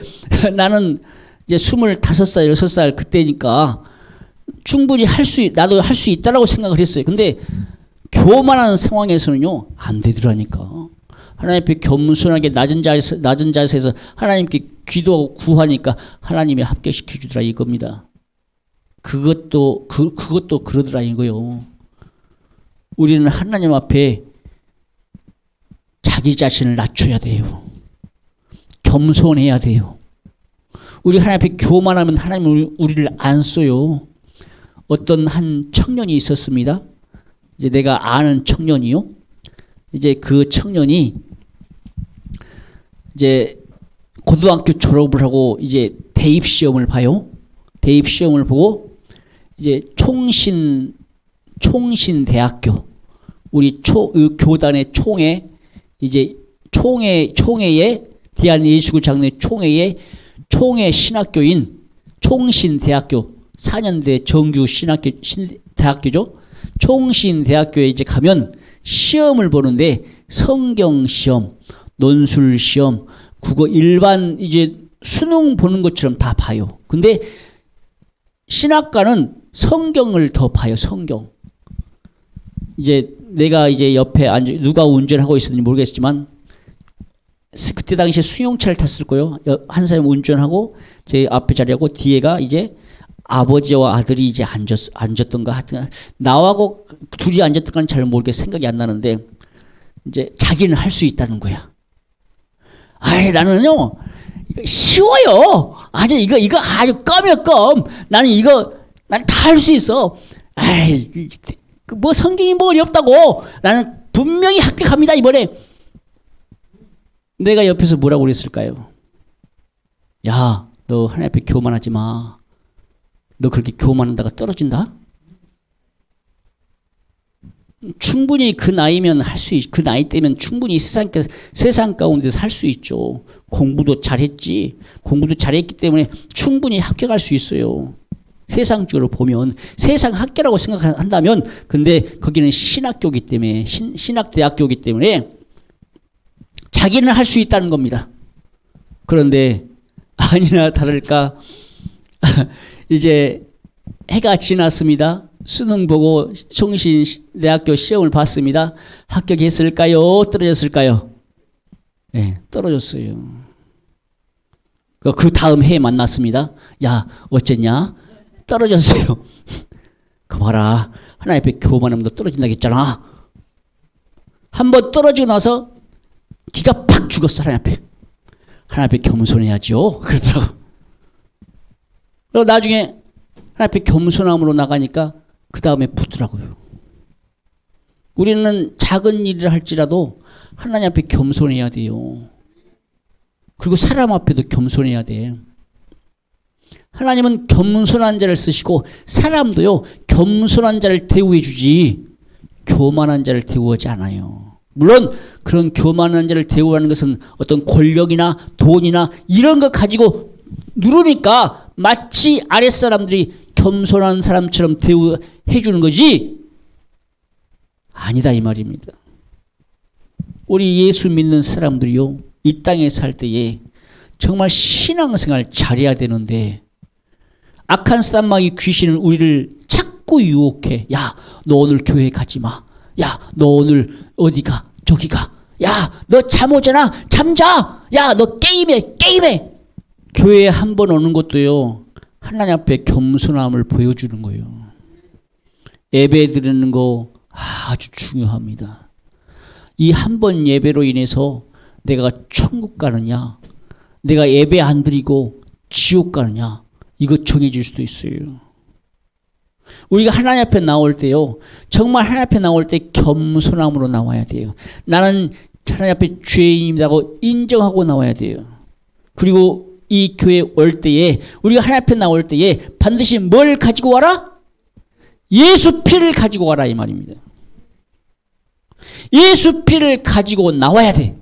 나는 이제 25살, 6살 그때니까 충분히 나도 할 수 있다라고 생각을 했어요. 근데 교만한 상황에서는요, 안 되더라니까. 하나님 앞에 겸손하게 낮은 자세에서 하나님께 기도하고 구하니까 하나님이 합격시켜 주더라 이겁니다. 그것도 그러더라 이거요. 우리는 하나님 앞에 자기 자신을 낮춰야 돼요. 겸손해야 돼요. 우리 하나님 앞에 교만하면 하나님은 우리를 안 써요. 어떤 한 청년이 있었습니다. 이제 내가 아는 청년이요. 이제 그 청년이 이제 고등학교 졸업을 하고 이제 대입 시험을 봐요. 대입 시험을 보고 이제 총신대학교 우리 교단의 총회 이제 총회에 대한예수교장로회 총회 신학교인 총신대학교 4년대 정규 대학교죠. 총신대학교에 이제 가면 시험을 보는데 성경시험, 논술시험, 국어 일반 이제 수능 보는 것처럼 다 봐요. 근데 신학과는 성경을 더 봐요. 성경. 이제 내가 이제 옆에 누가 운전하고 있었는지 모르겠지만 그때 당시에 승용차를 탔을 거예요. 한 사람이 운전하고 제 앞에 자리하고 뒤에가 이제 아버지와 아들이 이제 앉았던가 하여튼 나하고 둘이 앉았던가는 잘 모르겠 생각이 안 나는데 이제 자기는 할 수 있다는 거야. 아이 나는요 쉬워요. 아주 이거 아주 껌이야 껌. 나는 다 할 수 있어. 아이 뭐 성경이 뭐 어렵다고. 나는 분명히 합격합니다 이번에. 내가 옆에서 뭐라고 그랬을까요? 야, 너 하나님 앞에 교만하지 마. 너 그렇게 교만하다가 떨어진다? 충분히 그 나이면 그 나이 때면 충분히 세상 가운데서 할 수 있죠. 공부도 잘했지. 공부도 잘했기 때문에 충분히 합격할 수 있어요. 세상적으로 보면 세상 학교라고 생각한다면 근데 거기는 신학교이기 때문에 신학대학교이기 때문에 자기는 할 수 있다는 겁니다. 그런데 아니나 다를까 이제 해가 지났습니다. 수능 보고 총신대학교 시험을 봤습니다. 합격했을까요? 떨어졌을까요? 네, 떨어졌어요. 그 다음 해에 만났습니다. 야, 어쨌냐? 떨어졌어요. 그 봐라. 하나님 앞에 교만하면 너 떨어진다고 했잖아. 한번 떨어지고 나서 기가 팍 죽었어. 하나님 앞에. 하나님 앞에 겸손해야죠. 그러더라고. 그리고 나중에 하나님 앞에 겸손함으로 나가니까 그 다음에 붙더라고요. 우리는 작은 일을 할지라도 하나님 앞에 겸손해야 돼요. 그리고 사람 앞에도 겸손해야 돼. 하나님은 겸손한 자를 쓰시고 사람도요 겸손한 자를 대우해 주지 교만한 자를 대우하지 않아요. 물론 그런 교만한 자를 대우하는 것은 어떤 권력이나 돈이나 이런 거 가지고 누르니까 마치 아랫사람들이 겸손한 사람처럼 대우해 주는 거지 아니다 이 말입니다. 우리 예수 믿는 사람들이요 이 땅에 살 때에 정말 신앙생활 잘해야 되는데 악한 사단마귀 귀신은 우리를 자꾸 유혹해. 야, 너 오늘 교회 가지 마. 야, 너 오늘 어디 가? 저기 가. 야, 너 잠 오잖아. 잠 자. 야, 너 게임해. 교회에 한 번 오는 것도요. 하나님 앞에 겸손함을 보여주는 거예요. 예배 드리는 거 아주 중요합니다. 이 한 번 예배로 인해서 내가 천국 가느냐, 내가 예배 안 드리고 지옥 가느냐, 이거 정해질 수도 있어요. 우리가 하나님 앞에 나올 때요. 정말 하나님 앞에 나올 때 겸손함으로 나와야 돼요. 나는 하나님 앞에 죄인이라고 인정하고 나와야 돼요. 그리고 이 교회 올 때에 우리가 하나님 앞에 나올 때에 반드시 뭘 가지고 와라? 예수 피를 가지고 와라 이 말입니다. 예수 피를 가지고 나와야 돼.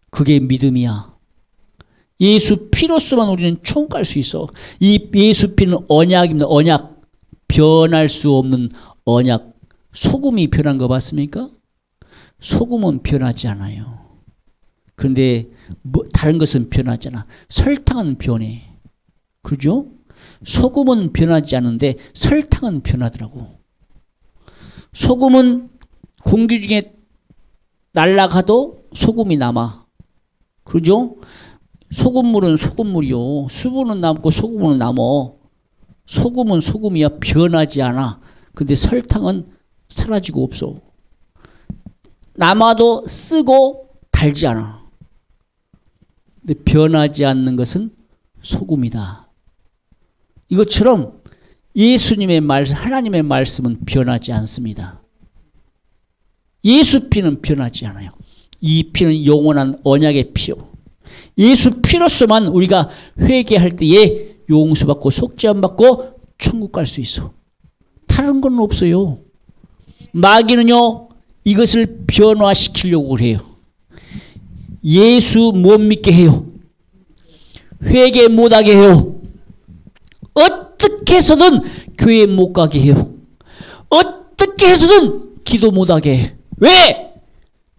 그게 믿음이야. 예수 피로서만 우리는 총 깔 수 있어. 이 예수 피는 언약입니다. 언약. 변할 수 없는 언약. 소금이 변한 거 봤습니까? 소금은 변하지 않아요. 그런데 다른 것은 변하지 않아. 설탕은 변해. 그죠? 소금은 변하지 않는데 설탕은 변하더라고. 소금은 공기 중에 날아가도 소금이 남아. 그죠? 소금물은 소금물이요. 수분은 남고 소금은 남어. 소금은 소금이야. 변하지 않아. 근데 설탕은 사라지고 없어. 남아도 쓰고 달지 않아. 근데 변하지 않는 것은 소금이다. 이것처럼 예수님의 말씀, 하나님의 말씀은 변하지 않습니다. 예수 피는 변하지 않아요. 이 피는 영원한 언약의 피요. 예수 피로서만 우리가 회개할 때에 용서받고 속죄함 받고 천국 갈 수 있어. 다른 건 없어요. 마귀는요, 이것을 변화시키려고 그래요. 예수 못 믿게 해요. 회개 못하게 해요. 어떻게 해서든 교회 못 가게 해요. 어떻게 해서든 기도 못하게 해. 왜?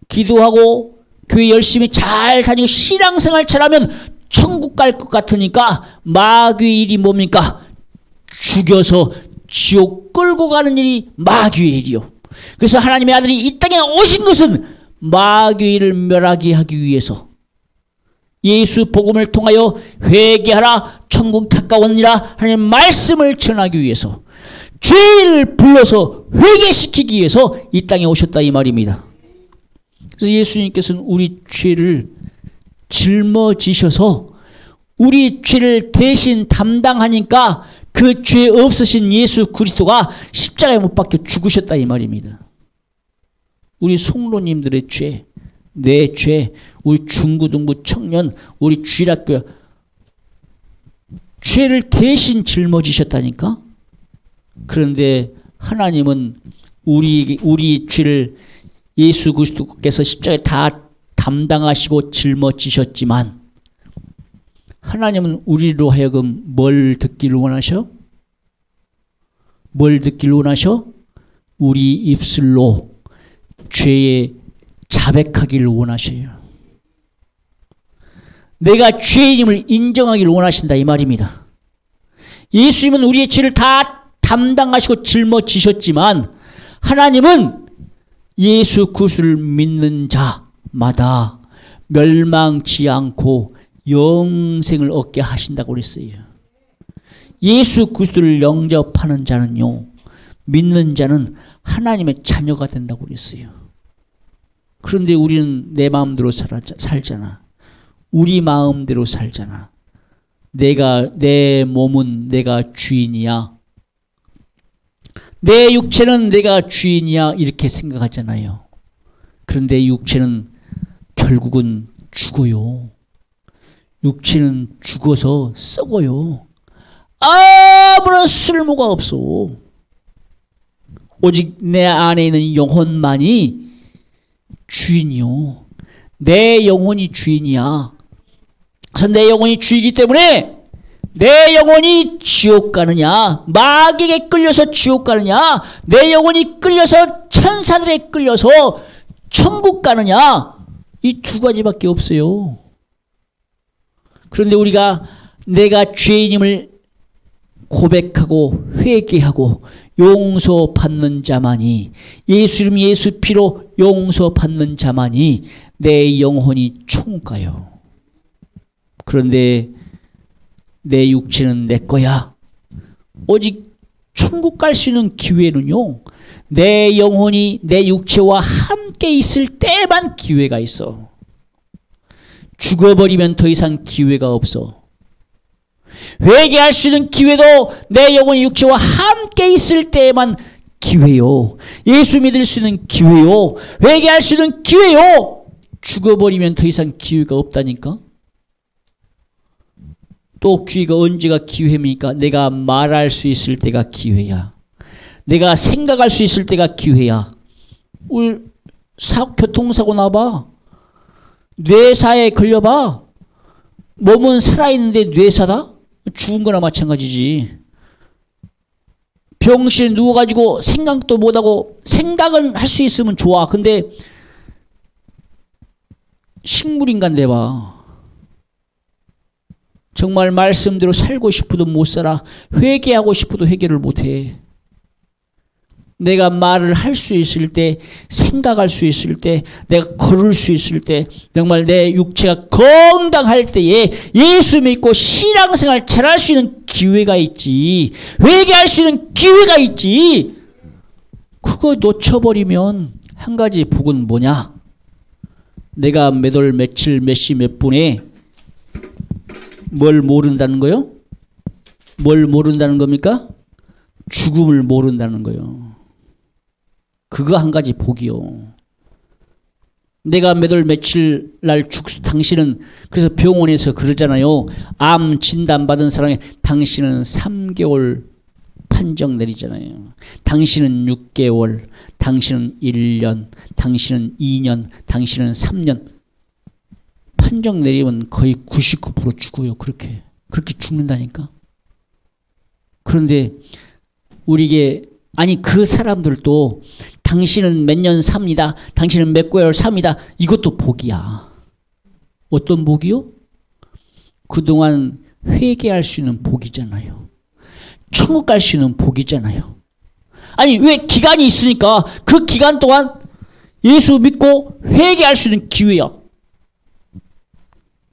기도하고 교회 열심히 잘 다니고 신앙생활 잘하면 천국 갈 것 같으니까 마귀의 일이 뭡니까? 죽여서 지옥 끌고 가는 일이 마귀의 일이요. 그래서 하나님의 아들이 이 땅에 오신 것은 마귀의 일을 멸하게 하기 위해서 예수 복음을 통하여 회개하라 천국 가까웠니라 하나님의 말씀을 전하기 위해서 죄를 불러서 회개시키기 위해서 이 땅에 오셨다 이 말입니다. 그래서 예수님께서는 우리 죄를 짊어지셔서 우리 죄를 대신 담당하니까 그 죄 없으신 예수 그리스도가 십자가에 못 박혀 죽으셨다 이 말입니다. 우리 성도님들의 죄, 내 죄, 우리 중고등부 청년, 우리 주일학교 죄를 대신 짊어지셨다니까. 그런데 하나님은 우리 죄를 예수 그리스도께서 십자가에 다 담당하시고 짊어지셨지만 하나님은 우리로 하여금 뭘 듣기를 원하셔? 뭘 듣기를 원하셔? 우리 입술로 죄에 자백하기를 원하셔요. 내가 죄인임을 인정하기를 원하신다 이 말입니다. 예수님은 우리의 죄를 다 담당하시고 짊어지셨지만 하나님은 예수 그리스도를 믿는 자마다 멸망치 않고 영생을 얻게 하신다고 그랬어요. 예수 그리스도를 영접하는 자는요, 믿는 자는 하나님의 자녀가 된다고 그랬어요. 그런데 우리는 내 마음대로 살잖아. 우리 마음대로 살잖아. 내 몸은 내가 주인이야. 내 육체는 내가 주인이야. 이렇게 생각하잖아요. 그런데 육체는 결국은 죽어요. 육체는 죽어서 썩어요. 아무런 쓸모가 없어. 오직 내 안에 있는 영혼만이 주인이요. 내 영혼이 주인이야. 그래서 내 영혼이 주이기 때문에 내 영혼이 지옥 가느냐, 마귀에게 끌려서 지옥 가느냐, 내 영혼이 끌려서 천사들에 끌려서 천국 가느냐, 이 두 가지밖에 없어요. 그런데 우리가 내가 죄인임을 고백하고 회개하고 용서받는 자만이, 예수 이름 예수 피로 용서받는 자만이 내 영혼이 천국 가요. 그런데 내 육체는 내 거야. 오직 천국 갈 수 있는 기회는요, 내 영혼이 내 육체와 함께 있을 때만 기회가 있어. 죽어버리면 더 이상 기회가 없어. 회개할 수 있는 기회도 내 영혼이 육체와 함께 있을 때만 기회요. 예수 믿을 수 있는 기회요. 회개할 수 있는 기회요. 죽어버리면 더 이상 기회가 없다니까. 또 기회가 언제가 기회입니까? 내가 말할 수 있을 때가 기회야. 내가 생각할 수 있을 때가 기회야. 우리 교통사고 나봐. 뇌사에 걸려봐. 몸은 살아있는데 뇌사다? 죽은 거나 마찬가지지. 병실에 누워가지고 생각도 못하고, 생각은 할 수 있으면 좋아. 근데 식물인간 돼봐. 정말 말씀대로 살고 싶어도 못 살아. 회개하고 싶어도 회개를 못해. 내가 말을 할 수 있을 때, 생각할 수 있을 때, 내가 걸을 수 있을 때, 정말 내 육체가 건강할 때에 예수 믿고 신앙생활 잘할 수 있는 기회가 있지. 회개할 수 있는 기회가 있지. 그거 놓쳐버리면 한 가지 복은 뭐냐? 내가 몇 월 며칠 몇 시 몇 분에 뭘 모른다는 거요? 뭘 모른다는 겁니까? 죽음을 모른다는 거요. 그거 한 가지 복이요. 내가 몇 월 며칠 날 당신은, 그래서 병원에서 그러잖아요. 암 진단 받은 사람에 당신은 3개월 판정 내리잖아요. 당신은 6개월, 당신은 1년, 당신은 2년, 당신은 3년. 판정 내리면 거의 99% 죽어요. 그렇게 죽는다니까. 그런데 우리에게, 아니 그 사람들도 당신은 몇 년 삽니다. 당신은 몇 개월 삽니다. 이것도 복이야. 어떤 복이요? 그동안 회개할 수 있는 복이잖아요. 천국 갈 수 있는 복이잖아요. 아니 왜 기간이 있으니까 그 기간 동안 예수 믿고 회개할 수 있는 기회야.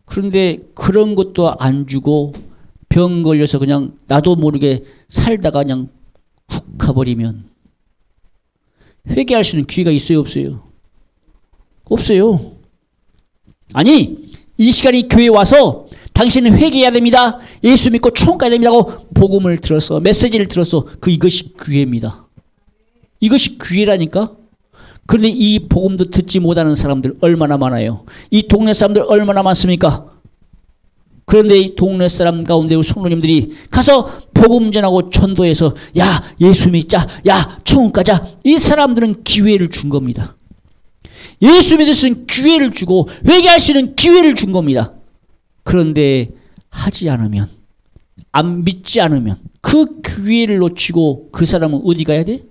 그런데 그런 것도 안 주고 병 걸려서 그냥 나도 모르게 살다가 그냥 훅 가버리면 회개할 수 있는 기회가 있어요, 없어요? 없어요. 아니 이 시간이 교회에 와서 당신은 회개해야 됩니다. 예수 믿고 천국 가야 됩니다고 복음을 들었어. 메시지를 들었어. 이것이 기회입니다. 이것이 기회라니까. 그런데 이 복음도 듣지 못하는 사람들 얼마나 많아요. 이 동네 사람들 얼마나 많습니까? 그런데 이 동네 사람 가운데 우리 성도님들이 가서 복음 전하고 전도해서 야 예수 믿자, 야 천국 가자. 이 사람들은 기회를 준 겁니다. 예수 믿을 수 있는 기회를 주고 회개할 수 있는 기회를 준 겁니다. 그런데 하지 않으면, 안 믿지 않으면 그 기회를 놓치고 그 사람은 어디 가야 돼?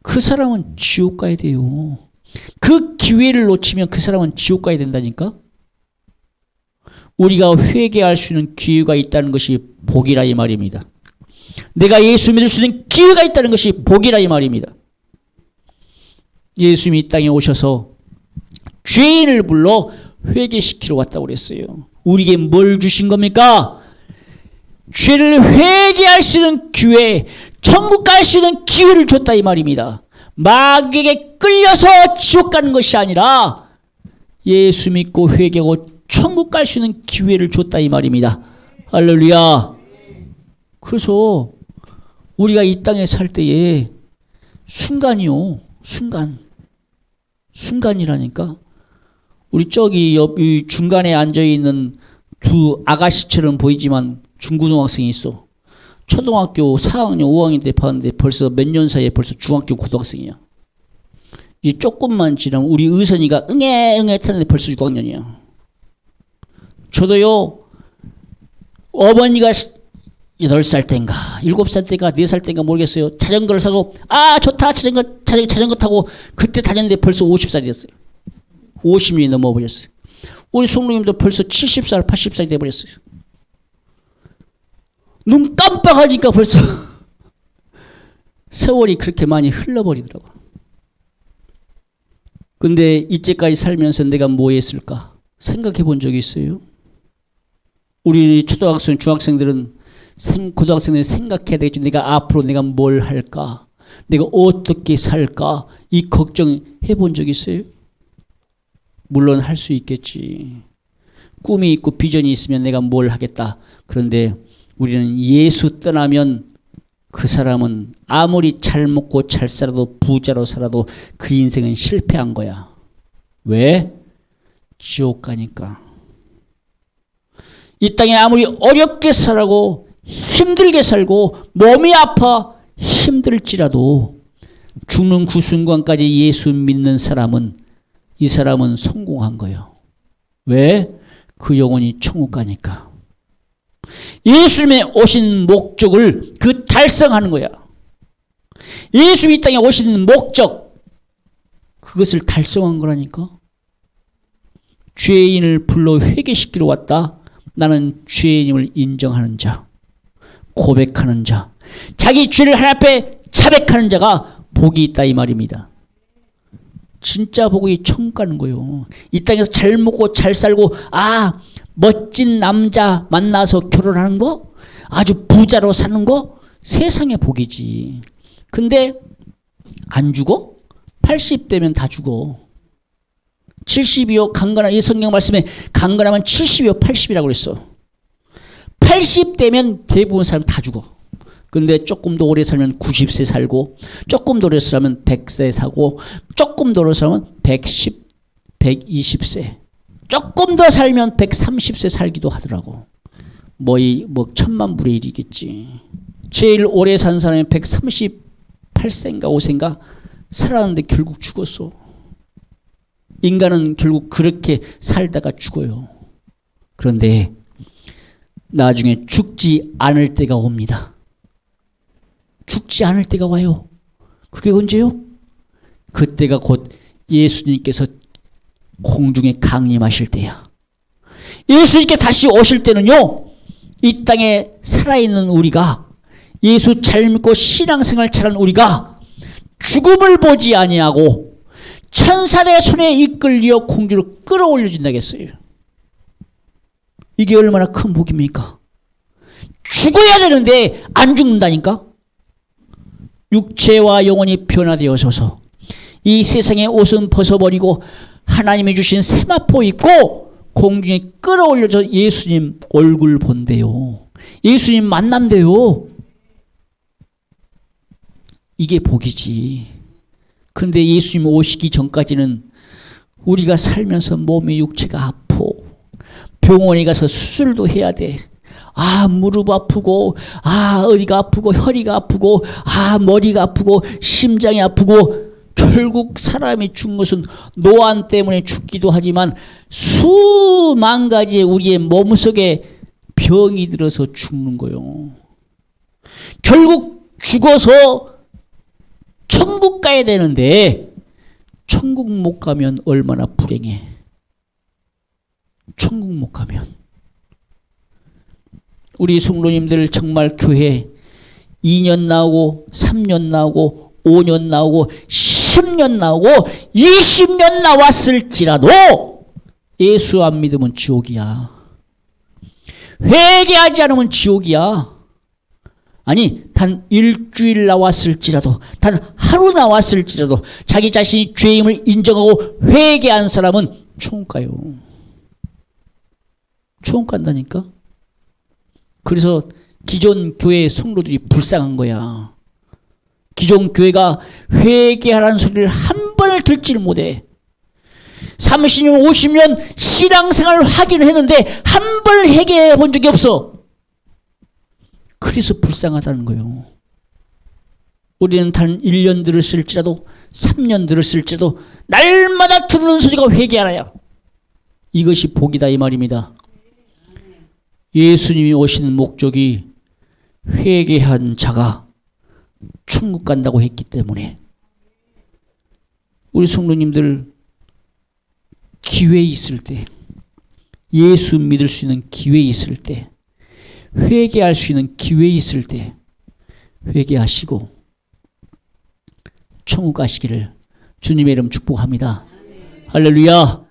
그 사람은 지옥 가야 돼요. 그 기회를 놓치면 그 사람은 지옥 가야 된다니까. 우리가 회개할 수 있는 기회가 있다는 것이 복이라 이 말입니다. 내가 예수 믿을 수 있는 기회가 있다는 것이 복이라 이 말입니다. 예수님이 이 땅에 오셔서 죄인을 불러 회개시키러 왔다고 그랬어요. 우리에게 뭘 주신 겁니까? 죄를 회개할 수 있는 기회, 천국 갈 수 있는 기회를 줬다 이 말입니다. 마귀에게 끌려서 지옥 가는 것이 아니라 예수 믿고 회개하고 천국 갈 수 있는 기회를 줬다 이 말입니다. 할렐루야. 그래서 우리가 이 땅에 살 때에 순간이요. 순간이라니까. 우리 저기 이 중간에 앉아있는 두 아가씨처럼 보이지만 중고등학생이 있어. 초등학교 4학년, 5학년 때 봤는데 벌써 몇 년 사이에 벌써 중학교 고등학생이야. 이제 조금만 지나면 우리 의선이가 응애 타는데 벌써 6학년이야. 저도요, 어머니가 8살 땐가, 7살 땐가, 4살 땐가 모르겠어요. 자전거를 사고, 좋다, 자전거 타고, 그때 다녔는데 벌써 50살이 됐어요. 50년이 넘어버렸어요. 우리 성도님도 벌써 70살, 80살이 돼버렸어요. 눈 깜빡하니까 벌써 세월이 그렇게 많이 흘러버리더라고. 근데 이때까지 살면서 내가 뭐 했을까? 생각해 본 적이 있어요? 우리 초등학생, 중학생들은, 고등학생들은 생각해야 되겠죠. 내가 앞으로 내가 뭘 할까? 내가 어떻게 살까? 이 걱정 해본 적 있어요? 물론 할 수 있겠지. 꿈이 있고 비전이 있으면 내가 뭘 하겠다. 그런데 우리는 예수 떠나면 그 사람은 아무리 잘 먹고 잘 살아도 부자로 살아도 그 인생은 실패한 거야. 왜? 지옥 가니까. 이 땅에 아무리 어렵게 살고 힘들게 살고 몸이 아파 힘들지라도 죽는 그 순간까지 예수 믿는 사람은 이 사람은 성공한 거예요. 왜? 그 영혼이 천국 가니까. 예수님의 오신 목적을 그 달성하는 거야. 예수님이 이 땅에 오신 목적, 그것을 달성한 거라니까. 죄인을 불러 회개시키러 왔다. 나는 죄인임을 인정하는 자, 고백하는 자, 자기 죄를 하나님 앞에 자백하는 자가 복이 있다 이 말입니다. 진짜 복이 천국 가는 거예요. 이 땅에서 잘 먹고 잘 살고 멋진 남자 만나서 결혼하는 거, 아주 부자로 사는 거, 세상의 복이지. 근데 안 죽어? 80대면 다 죽어. 70이요 강건한, 이 성경 말씀에 강건하면 70이요 80이라고 그랬어. 80대면 대부분 사람 다 죽어. 근데 조금 더 오래 살면 90세 살고, 조금 더 오래 살면 100세 사고, 조금 더 오래 살면 110, 120세, 조금 더 살면 130세 살기도 하더라고. 뭐 1000만분의 1이겠지. 제일 오래 산 사람이 138세인가 5세인가 살았는데 결국 죽었어. 인간은 결국 그렇게 살다가 죽어요. 그런데 나중에 죽지 않을 때가 옵니다. 죽지 않을 때가 와요. 그게 언제요? 그때가 곧 예수님께서 공중에 강림하실 때야. 예수님께 다시 오실 때는요, 이 땅에 살아있는 우리가, 예수 잘 믿고 신앙생활 잘하는 우리가 죽음을 보지 아니하고 천사들의 손에 이끌려 공주로 끌어올려진다겠어요. 이게 얼마나 큰 복입니까? 죽어야 되는데 안 죽는다니까? 육체와 영혼이 변화되어서서 이 세상의 옷은 벗어버리고 하나님이 주신 세마포 입고 공중에 끌어올려져 예수님 얼굴 본대요. 예수님 만난대요. 이게 복이지. 근데 예수님 오시기 전까지는 우리가 살면서 몸이 육체가 아프고 병원에 가서 수술도 해야 돼. 무릎 아프고, 어디가 아프고, 허리가 아프고, 머리가 아프고, 심장이 아프고, 결국 사람이 죽는 것은 노안 때문에 죽기도 하지만 수만 가지의 우리의 몸속에 병이 들어서 죽는 거예요. 결국 죽어서 천국 가야 되는데 천국 못 가면 얼마나 불행해. 천국 못 가면. 우리 성도님들 정말 교회 2년 나오고 3년 나오고 5년 나오고 10년 나오고 20년 나왔을지라도 예수 안 믿으면 지옥이야. 회개하지 않으면 지옥이야. 아니, 단 일주일 나왔을지라도, 단 하루 나왔을지라도 자기 자신이 죄임을 인정하고 회개한 사람은 천국 가요. 천국 간다니까. 그래서 기존 교회 성도들이 불쌍한 거야. 기존 교회가 회개하라는 소리를 한 번을 듣지를 못해. 30년, 50년 신앙생활을 하기는 했는데 한 번을 회개해 본 적이 없어. 그래서 불쌍하다는 거예요. 우리는 단 1년 들었을지라도 3년 들었을지라도 날마다 듣는 소리가 회개하라야. 이것이 복이다 이 말입니다. 예수님이 오시는 목적이 회개한 자가 천국 간다고 했기 때문에 우리 성도님들 기회 있을 때, 예수 믿을 수 있는 기회 있을 때, 회개할 수 있는 기회 있을 때 회개하시고 천국 가시기를 주님의 이름 축복합니다. 할렐루야.